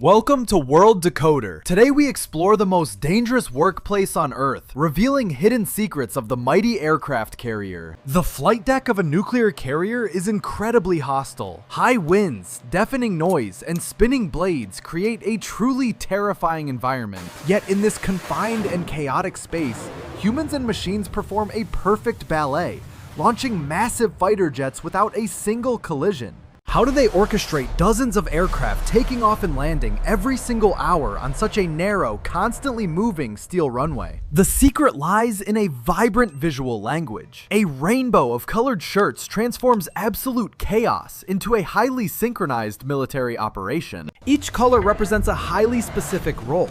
Welcome to World Decoder. Today we explore the most dangerous workplace on Earth, revealing hidden secrets of the mighty aircraft carrier. The flight deck of a nuclear carrier is incredibly hostile. High winds, deafening noise, and spinning blades create a truly terrifying environment. Yet in this confined and chaotic space, humans and machines perform a perfect ballet, launching massive fighter jets without a single collision. How do they orchestrate dozens of aircraft taking off and landing every single hour on such a narrow, constantly moving steel runway? The secret lies in a vibrant visual language. A rainbow of colored shirts transforms absolute chaos into a highly synchronized military operation. Each color represents a highly specific role.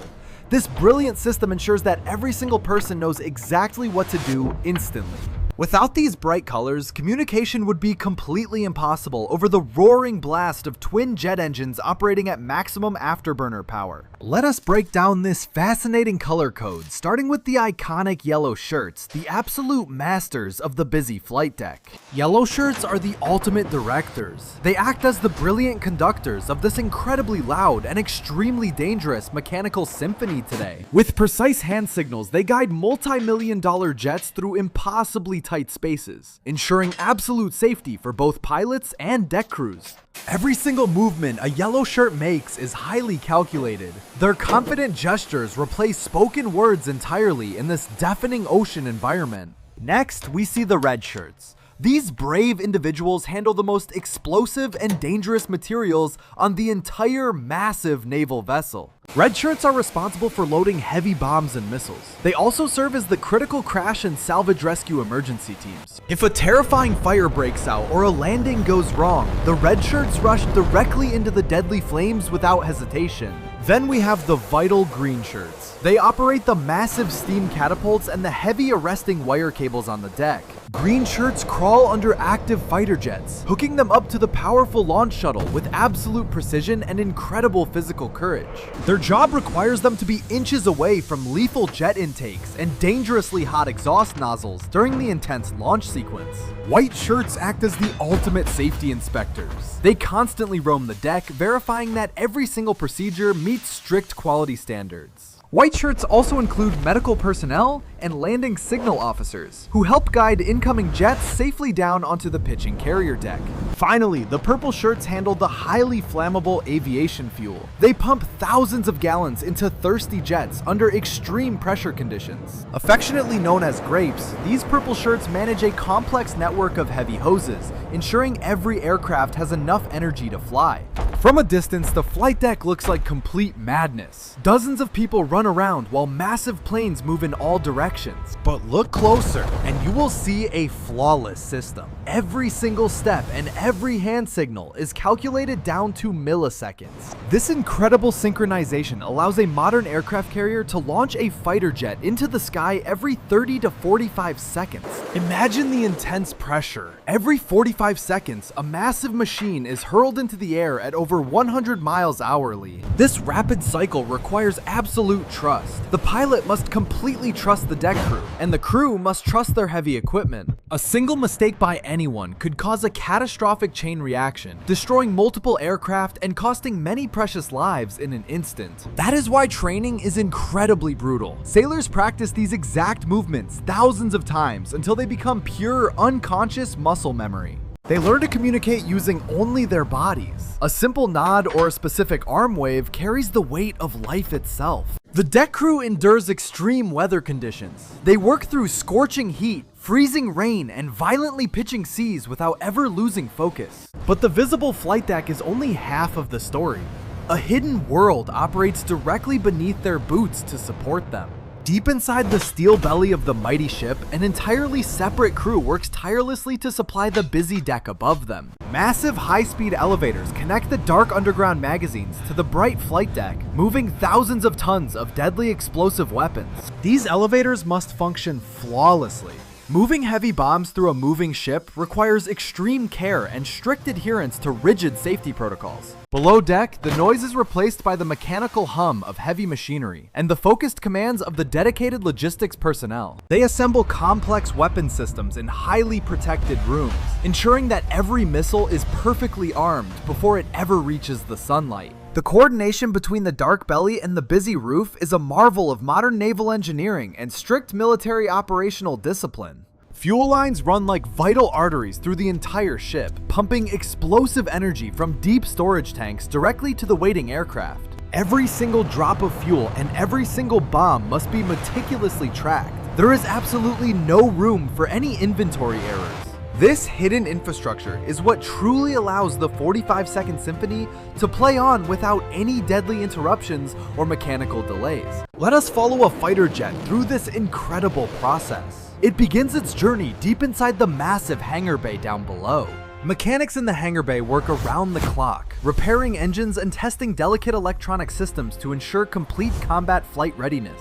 This brilliant system ensures that every single person knows exactly what to do instantly. Without these bright colors, communication would be completely impossible over the roaring blast of twin jet engines operating at maximum afterburner power. Let us break down this fascinating color code, starting with the iconic yellow shirts, the absolute masters of the busy flight deck. Yellow shirts are the ultimate directors. They act as the brilliant conductors of this incredibly loud and extremely dangerous mechanical symphony today. With precise hand signals, they guide multi-million-dollar jets through impossibly tight spaces, ensuring absolute safety for both pilots and deck crews. Every single movement a yellow shirt makes is highly calculated. Their confident gestures replace spoken words entirely in this deafening ocean environment. Next, we see the red shirts. These brave individuals handle the most explosive and dangerous materials on the entire massive naval vessel. Red shirts are responsible for loading heavy bombs and missiles. They also serve as the critical crash and salvage rescue emergency teams. If a terrifying fire breaks out or a landing goes wrong, the red shirts rush directly into the deadly flames without hesitation. Then we have the vital green shirts. They operate the massive steam catapults and the heavy arresting wire cables on the deck. Green shirts crawl under active fighter jets, hooking them up to the powerful launch shuttle with absolute precision and incredible physical courage. Their job requires them to be inches away from lethal jet intakes and dangerously hot exhaust nozzles during the intense launch sequence. White shirts act as the ultimate safety inspectors. They constantly roam the deck, verifying that every single procedure meets strict quality standards. White shirts also include medical personnel and landing signal officers, who help guide incoming jets safely down onto the pitching carrier deck. Finally, the purple shirts handle the highly flammable aviation fuel. They pump thousands of gallons into thirsty jets under extreme pressure conditions. Affectionately known as grapes, these purple shirts manage a complex network of heavy hoses, ensuring every aircraft has enough energy to fly. From a distance, the flight deck looks like complete madness. Dozens of people run around while massive planes move in all directions. But look closer and you will see a flawless system. Every single step and every hand signal is calculated down to milliseconds. This incredible synchronization allows a modern aircraft carrier to launch a fighter jet into the sky every 30 to 45 seconds. Imagine the intense pressure. Every 45 seconds, a massive machine is hurled into the air at over 100 miles hourly. This rapid cycle requires absolute trust. The pilot must completely trust the deck crew, and the crew must trust their heavy equipment. A single mistake by anyone could cause a catastrophic chain reaction, destroying multiple aircraft and costing many precious lives in an instant. That is why training is incredibly brutal. Sailors practice these exact movements thousands of times until they become pure, unconscious muscle memory. They learn to communicate using only their bodies. A simple nod or a specific arm wave carries the weight of life itself. The deck crew endures extreme weather conditions. They work through scorching heat, freezing rain, and violently pitching seas without ever losing focus. But the visible flight deck is only half of the story. A hidden world operates directly beneath their boots to support them. Deep inside the steel belly of the mighty ship, an entirely separate crew works tirelessly to supply the busy deck above them. Massive high-speed elevators connect the dark underground magazines to the bright flight deck, moving thousands of tons of deadly explosive weapons. These elevators must function flawlessly. Moving heavy bombs through a moving ship requires extreme care and strict adherence to rigid safety protocols. Below deck, the noise is replaced by the mechanical hum of heavy machinery and the focused commands of the dedicated logistics personnel. They assemble complex weapon systems in highly protected rooms, ensuring that every missile is perfectly armed before it ever reaches the sunlight. The coordination between the dark belly and the busy roof is a marvel of modern naval engineering and strict military operational discipline. Fuel lines run like vital arteries through the entire ship, pumping explosive energy from deep storage tanks directly to the waiting aircraft. Every single drop of fuel and every single bomb must be meticulously tracked. There is absolutely no room for any inventory errors. This hidden infrastructure is what truly allows the 45-second symphony to play on without any deadly interruptions or mechanical delays. Let us follow a fighter jet through this incredible process. It begins its journey deep inside the massive hangar bay down below. Mechanics in the hangar bay work around the clock, repairing engines and testing delicate electronic systems to ensure complete combat flight readiness.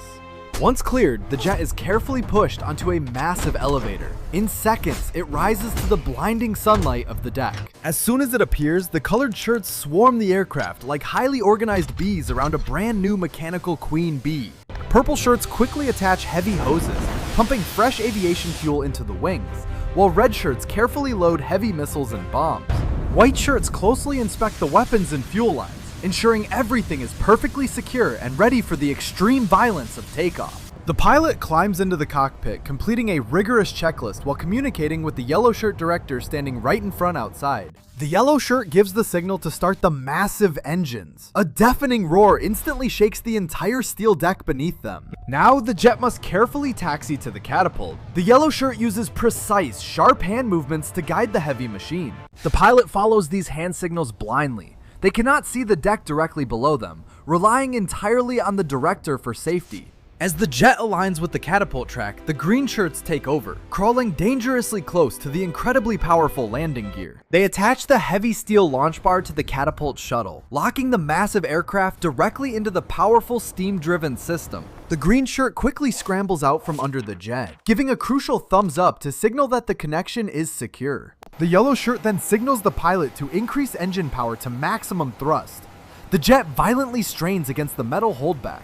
Once cleared, the jet is carefully pushed onto a massive elevator. In seconds, it rises to the blinding sunlight of the deck. As soon as it appears, the colored shirts swarm the aircraft like highly organized bees around a brand new mechanical queen bee. Purple shirts quickly attach heavy hoses, pumping fresh aviation fuel into the wings, while red shirts carefully load heavy missiles and bombs. White shirts closely inspect the weapons and fuel lines, ensuring everything is perfectly secure and ready for the extreme violence of takeoff. The pilot climbs into the cockpit, completing a rigorous checklist while communicating with the yellow shirt director standing right in front outside. The yellow shirt gives the signal to start the massive engines. A deafening roar instantly shakes the entire steel deck beneath them. Now, the jet must carefully taxi to the catapult. The yellow shirt uses precise, sharp hand movements to guide the heavy machine. The pilot follows these hand signals blindly. They cannot see the deck directly below them, relying entirely on the director for safety. As the jet aligns with the catapult track, the green shirts take over, crawling dangerously close to the incredibly powerful landing gear. They attach the heavy steel launch bar to the catapult shuttle, locking the massive aircraft directly into the powerful steam-driven system. The green shirt quickly scrambles out from under the jet, giving a crucial thumbs up to signal that the connection is secure. The yellow shirt then signals the pilot to increase engine power to maximum thrust. The jet violently strains against the metal holdback.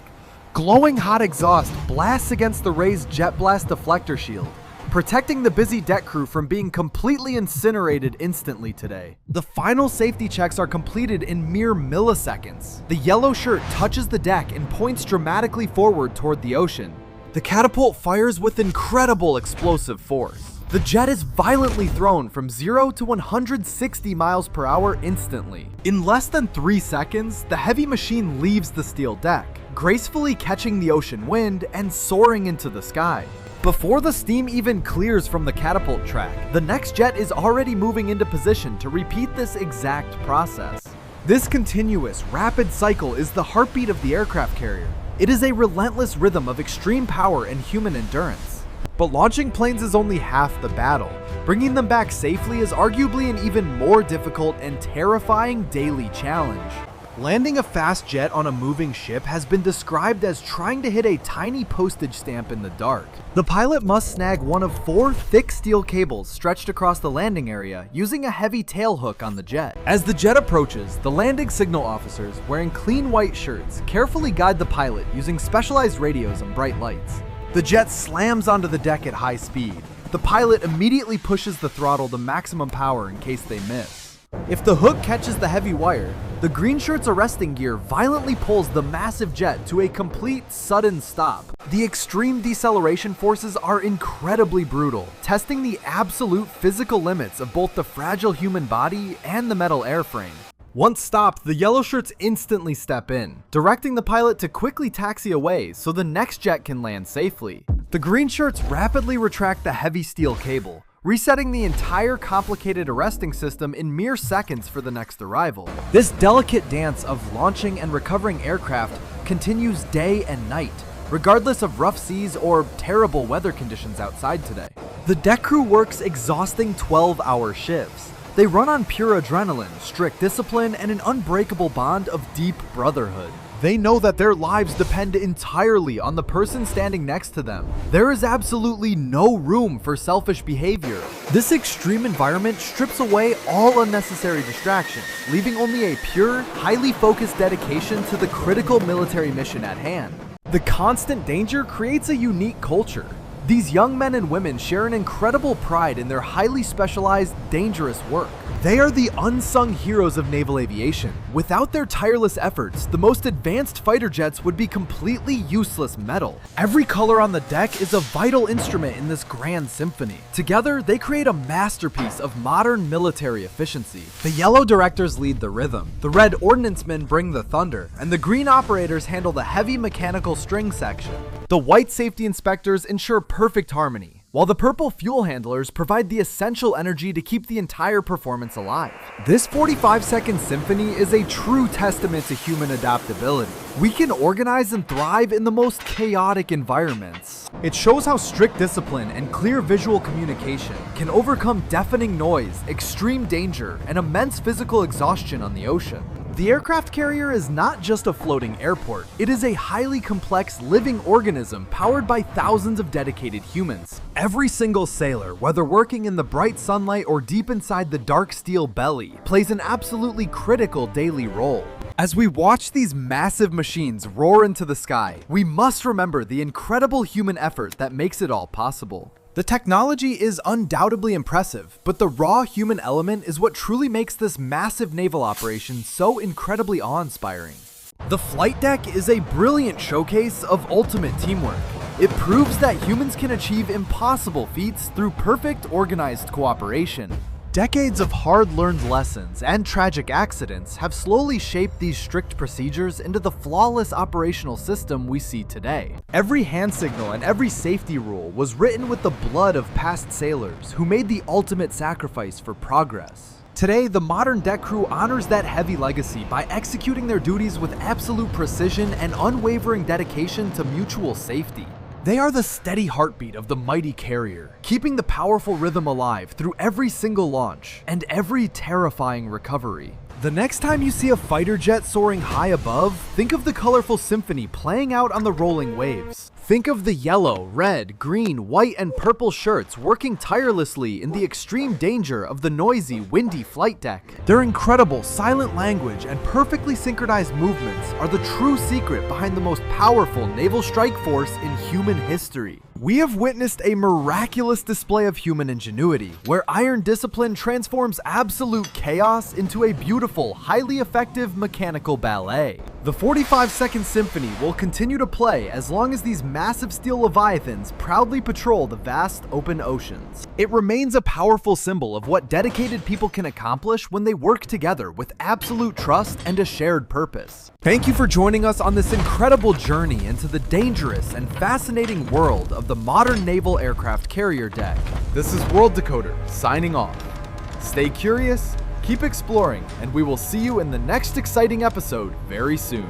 Glowing hot exhaust blasts against the raised jet blast deflector shield, protecting the busy deck crew from being completely incinerated instantly today. The final safety checks are completed in mere milliseconds. The yellow shirt touches the deck and points dramatically forward toward the ocean. The catapult fires with incredible explosive force. The jet is violently thrown from 0 to 160 miles per hour instantly. In less than 3 seconds, the heavy machine leaves the steel deck, gracefully catching the ocean wind and soaring into the sky. Before the steam even clears from the catapult track, the next jet is already moving into position to repeat this exact process. This continuous, rapid cycle is the heartbeat of the aircraft carrier. It is a relentless rhythm of extreme power and human endurance. But launching planes is only half the battle. Bringing them back safely is arguably an even more difficult and terrifying daily challenge. Landing a fast jet on a moving ship has been described as trying to hit a tiny postage stamp in the dark. The pilot must snag one of 4 thick steel cables stretched across the landing area using a heavy tail hook on the jet. As the jet approaches, the landing signal officers, wearing clean white shirts, carefully guide the pilot using specialized radios and bright lights. The jet slams onto the deck at high speed. The pilot immediately pushes the throttle to maximum power in case they miss. If the hook catches the heavy wire, the green shirt's arresting gear violently pulls the massive jet to a complete sudden stop. The extreme deceleration forces are incredibly brutal, testing the absolute physical limits of both the fragile human body and the metal airframe. Once stopped, the yellow shirts instantly step in, directing the pilot to quickly taxi away so the next jet can land safely. The green shirts rapidly retract the heavy steel cable, resetting the entire complicated arresting system in mere seconds for the next arrival. This delicate dance of launching and recovering aircraft continues day and night, regardless of rough seas or terrible weather conditions outside today. The deck crew works exhausting 12-hour shifts. They run on pure adrenaline, strict discipline, and an unbreakable bond of deep brotherhood. They know that their lives depend entirely on the person standing next to them. There is absolutely no room for selfish behavior. This extreme environment strips away all unnecessary distractions, leaving only a pure, highly focused dedication to the critical military mission at hand. The constant danger creates a unique culture. These young men and women share an incredible pride in their highly specialized, dangerous work. They are the unsung heroes of naval aviation. Without their tireless efforts, the most advanced fighter jets would be completely useless metal. Every color on the deck is a vital instrument in this grand symphony. Together, they create a masterpiece of modern military efficiency. The yellow directors lead the rhythm, the red ordnancemen bring the thunder, and the green operators handle the heavy mechanical string section. The white safety inspectors ensure perfect harmony, while the purple fuel handlers provide the essential energy to keep the entire performance alive. This 45-second symphony is a true testament to human adaptability. We can organize and thrive in the most chaotic environments. It shows how strict discipline and clear visual communication can overcome deafening noise, extreme danger, and immense physical exhaustion on the ocean. The aircraft carrier is not just a floating airport. It is a highly complex living organism powered by thousands of dedicated humans. Every single sailor, whether working in the bright sunlight or deep inside the dark steel belly, plays an absolutely critical daily role. As we watch these massive machines roar into the sky, we must remember the incredible human effort that makes it all possible. The technology is undoubtedly impressive, but the raw human element is what truly makes this massive naval operation so incredibly awe-inspiring. The flight deck is a brilliant showcase of ultimate teamwork. It proves that humans can achieve impossible feats through perfect organized cooperation. Decades of hard-learned lessons and tragic accidents have slowly shaped these strict procedures into the flawless operational system we see today. Every hand signal and every safety rule was written with the blood of past sailors who made the ultimate sacrifice for progress. Today, the modern deck crew honors that heavy legacy by executing their duties with absolute precision and unwavering dedication to mutual safety. They are the steady heartbeat of the mighty carrier, keeping the powerful rhythm alive through every single launch and every terrifying recovery. The next time you see a fighter jet soaring high above, think of the colorful symphony playing out on the rolling waves. Think of the yellow, red, green, white, and purple shirts working tirelessly in the extreme danger of the noisy, windy flight deck. Their incredible silent language and perfectly synchronized movements are the true secret behind the most powerful naval strike force in human history. We have witnessed a miraculous display of human ingenuity, where iron discipline transforms absolute chaos into a beautiful, highly effective mechanical ballet. The 45-second symphony will continue to play as long as these massive steel leviathans proudly patrol the vast open oceans. It remains a powerful symbol of what dedicated people can accomplish when they work together with absolute trust and a shared purpose. Thank you for joining us on this incredible journey into the dangerous and fascinating world of the modern naval aircraft carrier deck. This is World Decoder, signing off. Stay curious, keep exploring, and we will see you in the next exciting episode very soon.